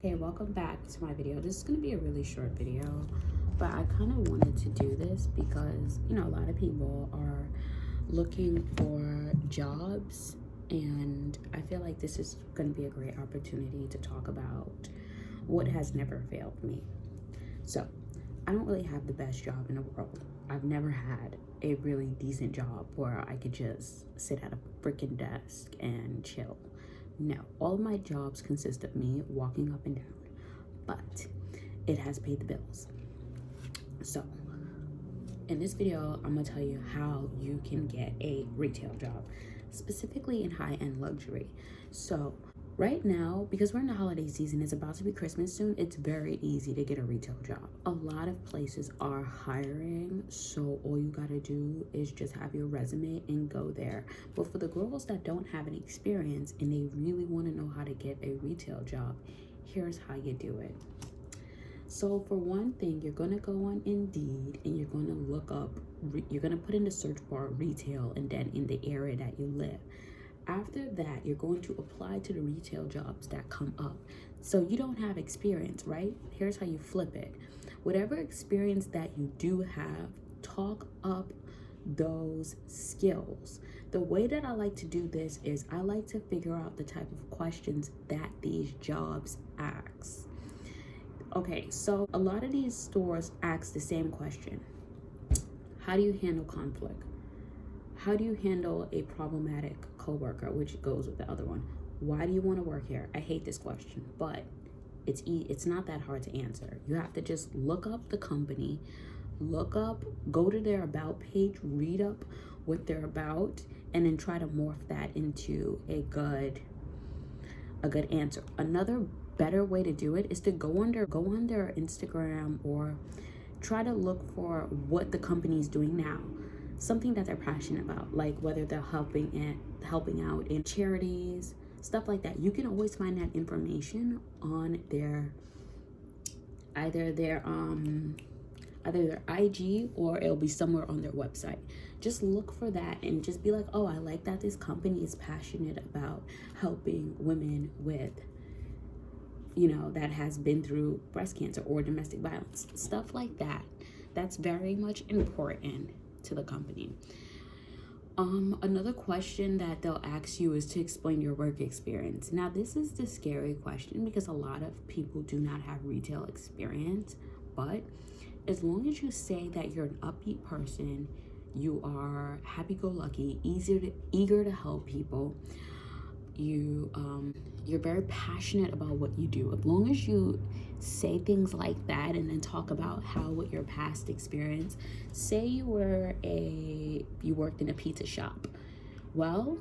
Hey, welcome back to my video. This is going to be a really short video, but I kind of wanted to do this because, a lot of people are looking for jobs, and I feel like this is going to be a great opportunity to talk about what has never failed me. So, I don't really have the best job in the world. I've never had a really decent job where I could just sit at a freaking desk and chill. No, all of my jobs consist of me walking up and down, but it has paid the bills. So, in this video, I'm gonna tell you how you can get a retail job, specifically in high-end luxury. So, right now, because we're in the holiday season, it's about to be Christmas soon, it's very easy to get a retail job. A lot of places are hiring, so all you gotta do is just have your resume and go there. But for the girls that don't have any experience and they really wanna know how to get a retail job, here's how you do it. So for one thing, you're gonna go on Indeed and you're gonna look up, you're gonna put in the search bar retail and then in the area that you live. After that, you're going to apply to the retail jobs that come up. So you don't have experience, right? Here's how you flip it. Whatever experience that you do have, talk up those skills. The way that I like to do this is I like to figure out the type of questions that these jobs ask. Okay, so a lot of these stores ask the same question. How do you handle conflict? How do you handle a problematic coworker, which goes with the other one? Why do you want to work here? I hate this question, but it's not that hard to answer. You have to just look up the company, go to their about page, read up what they're about, and then try to morph that into a good answer. Another better way to do it is to go on their Instagram or try to look for what the company is doing now. Something that they're passionate about, like whether they're helping out in charities, stuff like that. You can always find that information on either their IG or it'll be somewhere on their website. Just look for that and just be like, oh, I like that this company is passionate about helping women with, that has been through breast cancer or domestic violence, stuff like that. That's very much important to the company. Another question that they'll ask you is to explain your work experience. Now, this is the scary question because a lot of people do not have retail experience, but as long as you say that you're an upbeat person, you are happy-go-lucky, eager to help people, you're very passionate about what you do. As long as you say things like that and then talk about what your past experience, say you worked in a pizza shop. Well,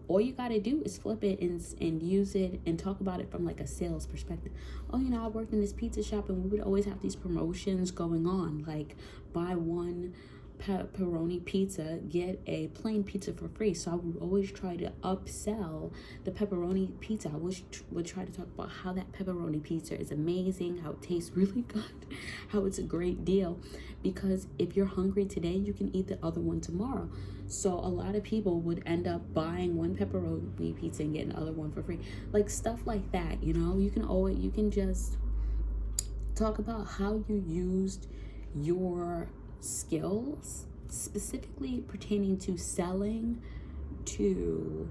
all you got to do is flip it and use it and talk about it from like a sales perspective. Oh, I worked in this pizza shop and we would always have these promotions going on, like buy one pepperoni pizza, get a plain pizza for free. So I would always try to upsell the pepperoni pizza. I would try to talk about how that pepperoni pizza is amazing, how it tastes really good, how it's a great deal. Because if you're hungry today, you can eat the other one tomorrow. So a lot of people would end up buying one pepperoni pizza and getting the other one for free. Like stuff like that, you can just talk about how you used your skills, specifically pertaining to selling, to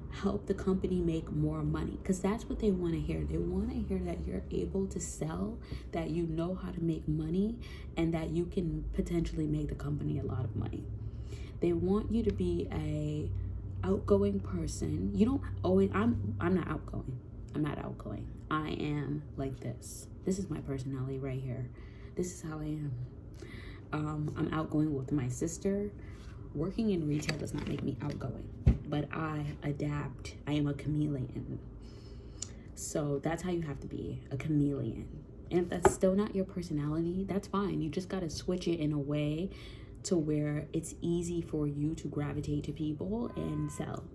help the company make more money, because that's what they want to hear. They want to hear that you're able to sell, that you know how to make money, and that you can potentially make the company a lot of money. They want you to be a outgoing person. You don't always I'm not outgoing. I'm not outgoing. I am like this. This is my personality right here. This is how I am. I'm outgoing with my sister. Working in retail does not make me outgoing, but I adapt. I am a chameleon. So that's how you have to be, a chameleon. And if that's still not your personality, that's fine. You just got to switch it in a way to where it's easy for you to gravitate to people and sell.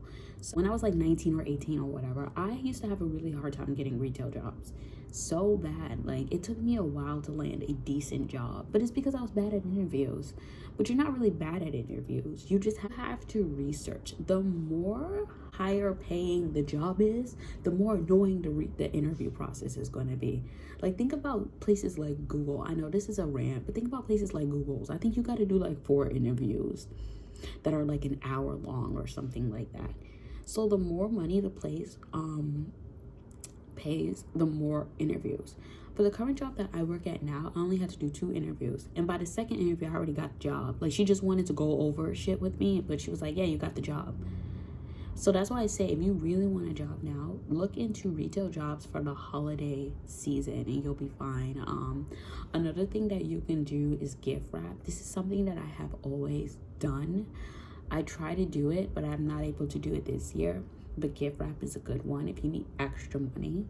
So when I was like 19 or 18 or whatever, I used to have a really hard time getting retail jobs. so bad. Like, it took me a while to land a decent job, but it's because I was bad at interviews. But you're not really bad at interviews. You just have to research. The more higher paying the job is, the more annoying the interview process is going to be. Like, think about places like Google. I know this is a rant, but think about places like Google's. I think you got to do like 4 interviews that are like an hour long or something like that. So the more money the place pays, the more interviews. For the current job that I work at now, I only had to do 2 interviews. And by the second interview, I already got the job. Like, she just wanted to go over shit with me, but she was like, yeah, you got the job. So that's why I say, if you really want a job now, look into retail jobs for the holiday season and you'll be fine. Another thing that you can do is gift wrap. This is something that I have always done. I try to do it, but I'm not able to do it this year. But gift wrap is a good one if you need extra money.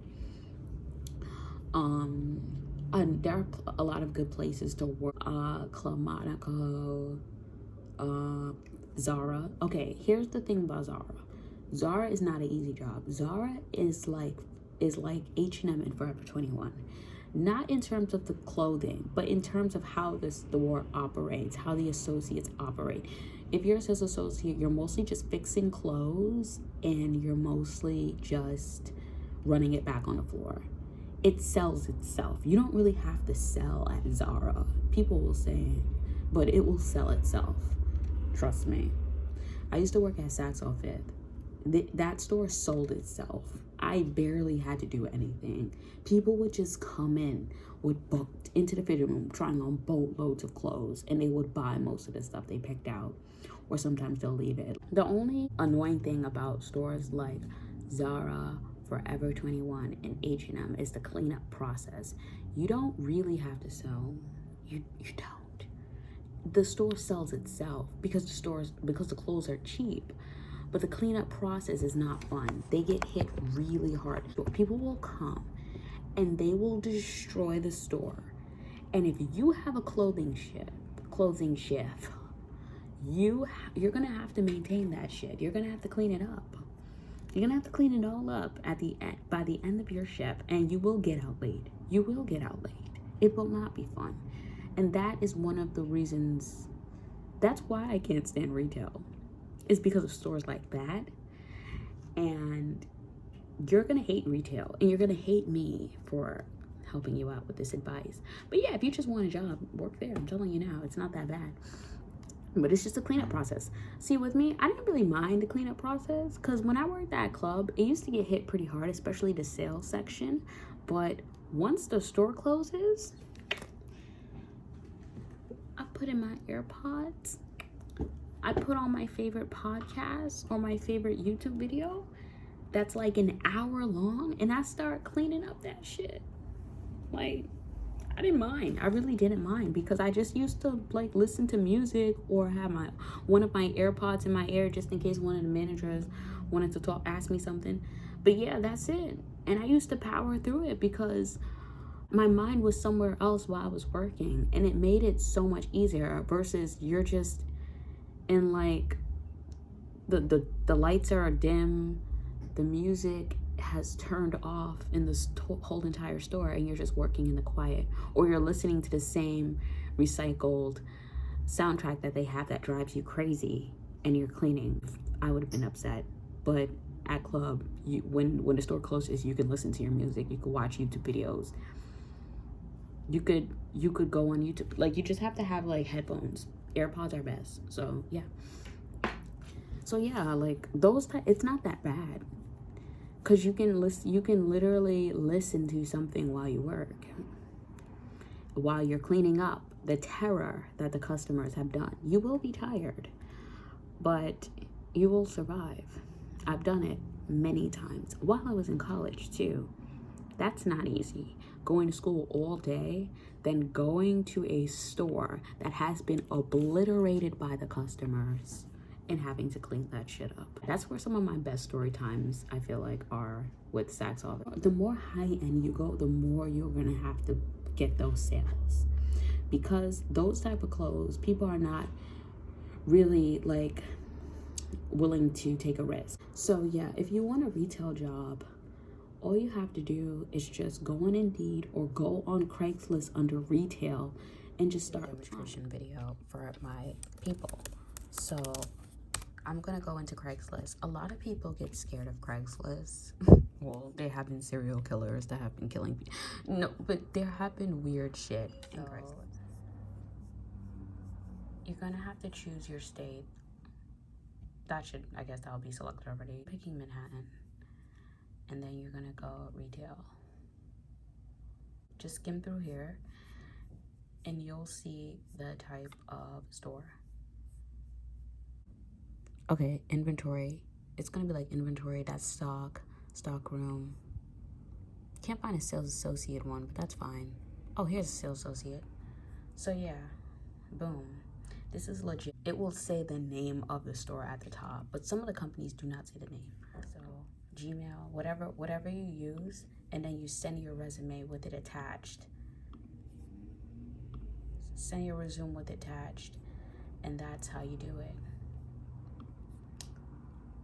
And there are a lot of good places to work. Club Monaco, Zara. Okay, here's the thing about Zara. Zara is not an easy job. Zara is like H&M and Forever 21. Not in terms of the clothing, but in terms of how the store operates, how the associates operate. If you're a sales associate, you're mostly just fixing clothes and you're mostly just running it back on the floor. It sells itself. You don't really have to sell at Zara. People will say, but it will sell itself. Trust me. I used to work at Saks on Fifth. That store sold itself. I barely had to do anything. People would just come in, would book into the fitting room, trying on boatloads of clothes, and they would buy most of the stuff they picked out, or sometimes they'll leave it. The only annoying thing about stores like Zara, Forever 21, and H&M is the cleanup process. You don't really have to sell. You don't. The store sells itself because the clothes are cheap. But the cleanup process is not fun. They get hit really hard. People will come and they will destroy the store. And if you have a clothing shift, you're gonna have to maintain that shit. You're gonna have to clean it up. You're gonna have to clean it all up by the end of your shift, and you will get out late. You will get out late. It will not be fun. And that is one of the reasons. That's why I can't stand retail. Is because of stores like that. And you're gonna hate retail, and you're gonna hate me for helping you out with this advice. But yeah, if you just want a job, work there. I'm telling you now, it's not that bad. But it's just a cleanup process. See, with me, I didn't really mind the cleanup process because when I worked at a club, it used to get hit pretty hard, especially the sales section. But once the store closes, I put in my AirPods. I put on my favorite podcast or my favorite YouTube video that's like an hour long, and I start cleaning up that shit. Like, I didn't mind. I really didn't mind because I just used to like listen to music or have one of my AirPods in my ear just in case one of the managers wanted to ask me something. But yeah, that's it. And I used to power through it because my mind was somewhere else while I was working, and it made it so much easier versus you're just in like the lights are dim, the music has turned off in this whole entire store, and you're just working in the quiet, or you're listening to the same recycled soundtrack that they have that drives you crazy, and you're cleaning. I would have been upset. But at club, when the store closes, you can listen to your music, you can watch YouTube videos, you could go on YouTube. Like, you just have to have like headphones. AirPods are best. So yeah, like those it's not that bad because you can literally listen to something while you work, while you're cleaning up the terror that the customers have done. You will be tired, but you will survive. I've done it many times while I was in college too. That's not easy. Going to school all day, then going to a store that has been obliterated by the customers and having to clean that shit up. That's where some of my best story times, I feel like, are with Saks Off. The more high end you go, the more you're gonna have to get those sales. Because those type of clothes, people are not really like willing to take a risk. So yeah, if you want a retail job, all you have to do is just go on Indeed or go on Craigslist under retail and just start a demonstration video for my people. So I'm gonna go into Craigslist. A lot of people get scared of Craigslist. Well, there have been serial killers that have been killing people. No, but there have been weird shit in Craigslist. You're gonna have to choose your state. I guess that'll be selected already. Picking Manhattan. And then you're gonna go retail. Just skim through here and you'll see the type of store. Okay, inventory. It's gonna be like inventory, that's stock room. Can't find a sales associate one, but that's fine. Oh, here's a sales associate. So yeah, boom. This is legit. It will say the name of the store at the top, but some of the companies do not say the name. So Gmail, whatever you use, and then you send your resume with it attached. Send your resume with it attached, and that's how you do it.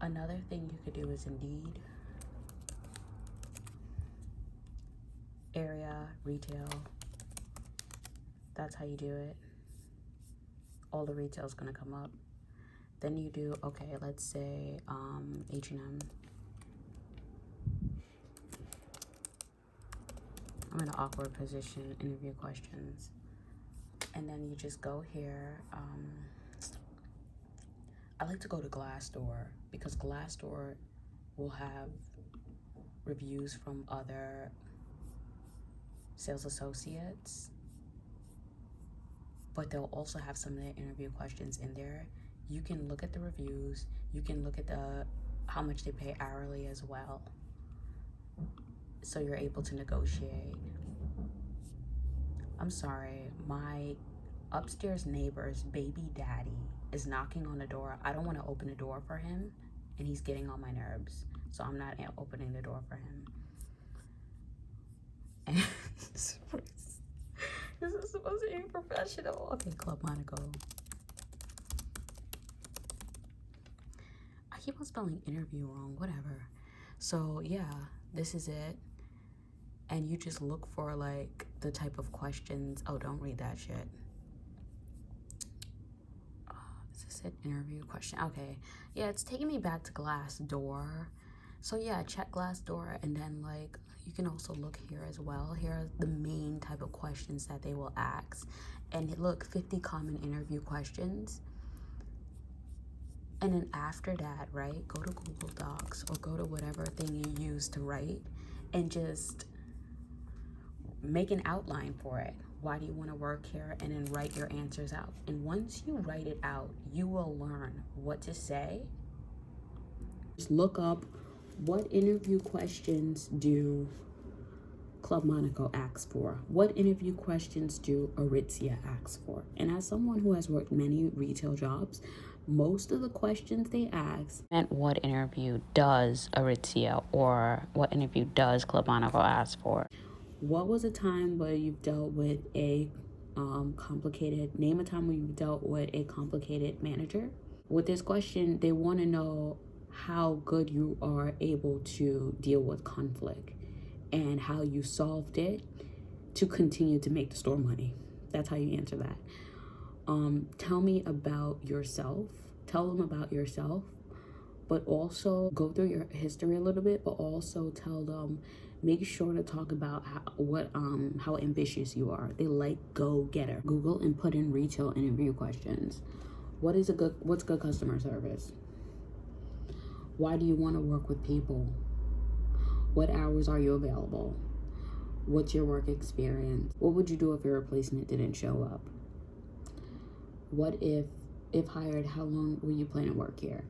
Another thing you could do is Indeed. Area, retail. That's how you do it. All the retail is gonna come up. Then you do, okay, let's say H&M. I'm in an awkward position, interview questions. And then you just go here. I like to go to Glassdoor because Glassdoor will have reviews from other sales associates, but they'll also have some of the interview questions in there. You can look at the reviews. You can look at how much they pay hourly as well. So you're able to negotiate. I'm sorry, my upstairs neighbor's baby daddy is knocking on the door. I don't want to open the door for him, and he's getting on my nerves. So I'm not opening the door for him. And this is supposed to be professional. Okay, Club Monaco. I keep on spelling interview wrong, whatever. So yeah, this is it. And you just look for like the type of questions. Oh, don't read that shit. Is this an interview question? Okay. Yeah, it's taking me back to Glassdoor. So yeah, check Glassdoor, and then like you can also look here as well. Here are the main type of questions that they will ask. And look, 50 common interview questions. And then after that, right, go to Google Docs or go to whatever thing you use to write and just make an outline for it. Why do you want to work here? And then write your answers out. And once you write it out, you will learn what to say. Just look up what interview questions do Club Monaco ask for? What interview questions do Aritzia ask for? And as someone who has worked many retail jobs, most of the questions they ask meant what interview does Aritzia or what interview does Club Monaco ask for? What was a time where you've dealt with a name a time when you've dealt with a complicated manager? With this question, they want to know how good you are able to deal with conflict and how you solved it to continue to make the store money. That's how you answer that. Tell me about yourself. Tell them about yourself, but also go through your history a little bit, but also tell them, make sure to talk about how ambitious you are. They like go-getter. Google and put in retail interview questions. What's good customer service? Why do you want to work with people? What hours are you available? What's your work experience? What would you do if your replacement didn't show up? What if hired, how long will you plan to work here?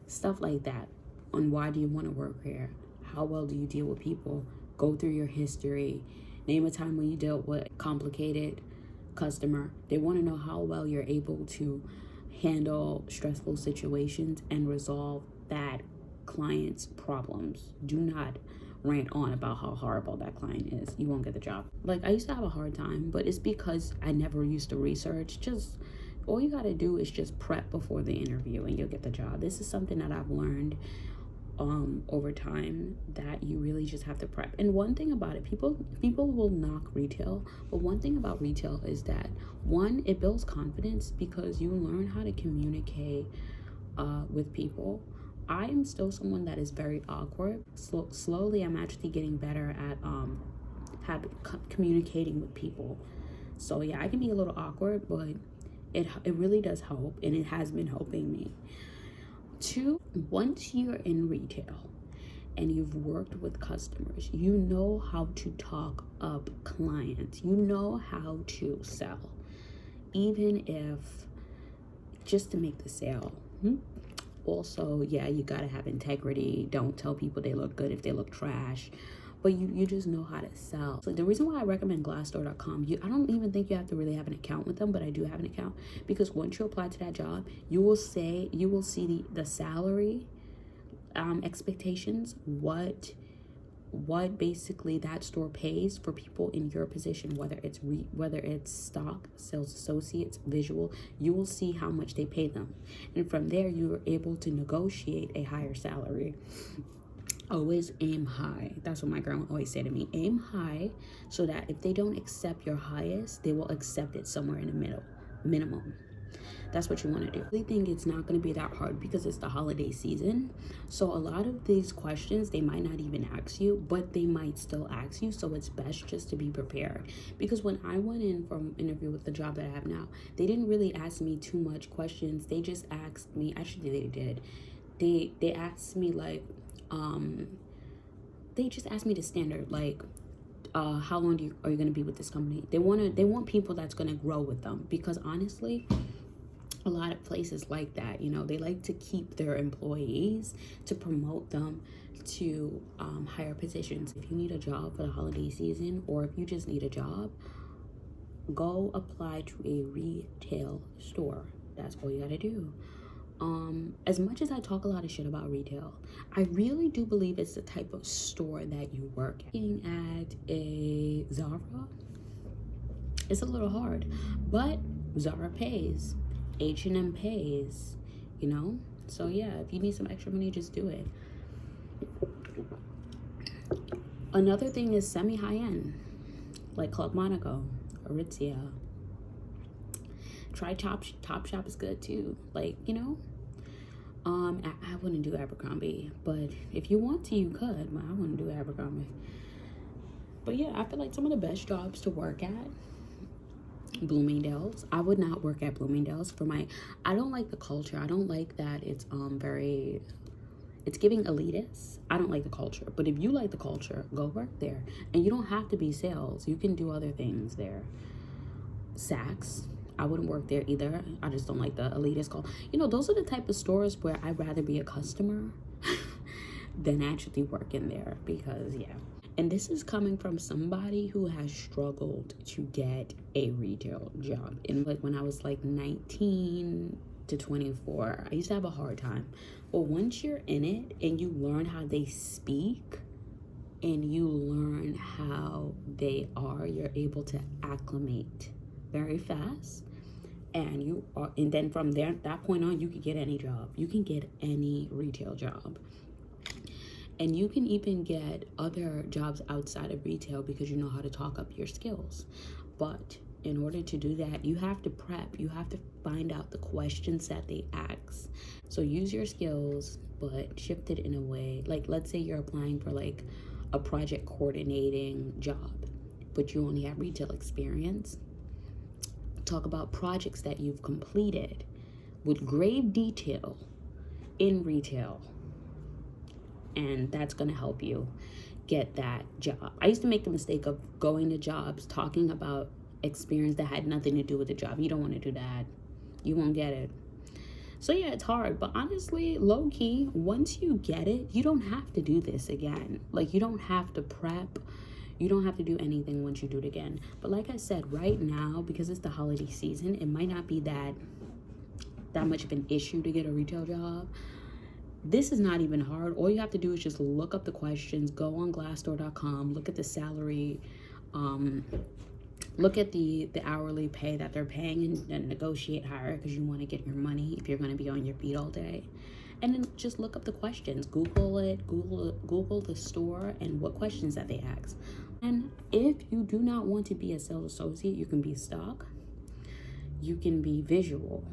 Stuff like that. On why do you want to work here? How well do you deal with people? Go through your history. Name a time when you dealt with a complicated customer. They want to know how well you're able to handle stressful situations and resolve that client's problems. Do not rant on about how horrible that client is. You won't get the job. Like, I used to have a hard time, but it's because I never used to research. Just all you got to do is just prep before the interview and you'll get the job. This is something that I've learned over time that you really just have to prep. And one thing about it, people will knock retail, but one thing about retail is that, one, it builds confidence because you learn how to communicate with people. I am still someone that is very awkward. Slowly I'm actually getting better at communicating with people. So yeah, I can be a little awkward, but it really does help, and it has been helping me. Two, once you're in retail and you've worked with customers, you know how to talk up clients. You know how to sell, even if just to make the sale. Also, yeah, you gotta have integrity. Don't tell people they look good if they look trash. But you just know how to sell. So the reason why I recommend Glassdoor.com, I don't even think you have to really have an account with them, but I do have an account, because once you apply to that job, you will see the salary expectations, what basically that store pays for people in your position, whether it's stock, sales associates, visual. You will see how much they pay them, and from there you are able to negotiate a higher salary. Always aim high. That's what my grandma always said to me. Aim high, so that if they don't accept your highest, they will accept it somewhere in the middle, minimum. That's what you want to do. I really think it's not going to be that hard because it's the holiday season. So a lot of these questions, they might not even ask you, but they might still ask you. So it's best just to be prepared. Because when I went in for an interview with the job that I have now, they didn't really ask me too much questions. They just asked me, actually they did. They asked me like, they just asked me the standard, like, how long are you going to be with this company? They want people that's going to grow with them, because honestly, a lot of places like that, they like to keep their employees to promote them to higher positions. If you need a job for the holiday season, or if you just need a job, go apply to a retail store. That's all you got to do. As much as I talk a lot of shit about retail, I really do believe it's the type of store that you work at. Working at a Zara, it's a little hard, but Zara pays, H&M pays, so yeah, if you need some extra money, just do it. Another thing is semi-high-end, like Club Monaco, Aritzia. Try Topshop is good too, like, I wouldn't do Abercrombie, but if you want to, you could. But I wouldn't do Abercrombie. But yeah, I feel like some of the best jobs to work at, Bloomingdale's. I would not work at Bloomingdale's I don't like the culture. I don't like that it's giving elitist. I don't like the culture. But if you like the culture, go work there. And you don't have to be sales. You can do other things there. Saks, I wouldn't work there either. I just don't like the elitist call. Those are the type of stores where I'd rather be a customer than actually work in there, because yeah. And this is coming from somebody who has struggled to get a retail job. And like when I was like 19 to 24, I used to have a hard time. But once you're in it and you learn how they speak and you learn how they are, you're able to acclimate very fast. And then from there, that point on, you can get any job. You can get any retail job. And you can even get other jobs outside of retail because you know how to talk up your skills. But in order to do that, you have to prep. You have to find out the questions that they ask. So use your skills, but shift it in a way. Like, let's say you're applying for like a project coordinating job, but you only have retail experience. Talk about projects that you've completed with grave detail in retail, and that's going to help you get that job. I used to make the mistake of going to jobs talking about experience that had nothing to do with the job. You don't want to do that. You won't get it. So yeah, it's hard, but honestly, low-key, once you get it, you don't have to do this again. Like, you don't have to prep. You don't have to do anything once you do it again. But like I said, right now, because it's the holiday season, it might not be that much of an issue to get a retail job. This is not even hard. All you have to do is just look up the questions, go on Glassdoor.com, look at the salary, look at the hourly pay that they're paying, and negotiate higher because you want to get your money if you're going to be on your feet all day. And then just look up the questions. Google it, Google the store and what questions that they ask. And if you do not want to be a sales associate, you can be stock, you can be visual.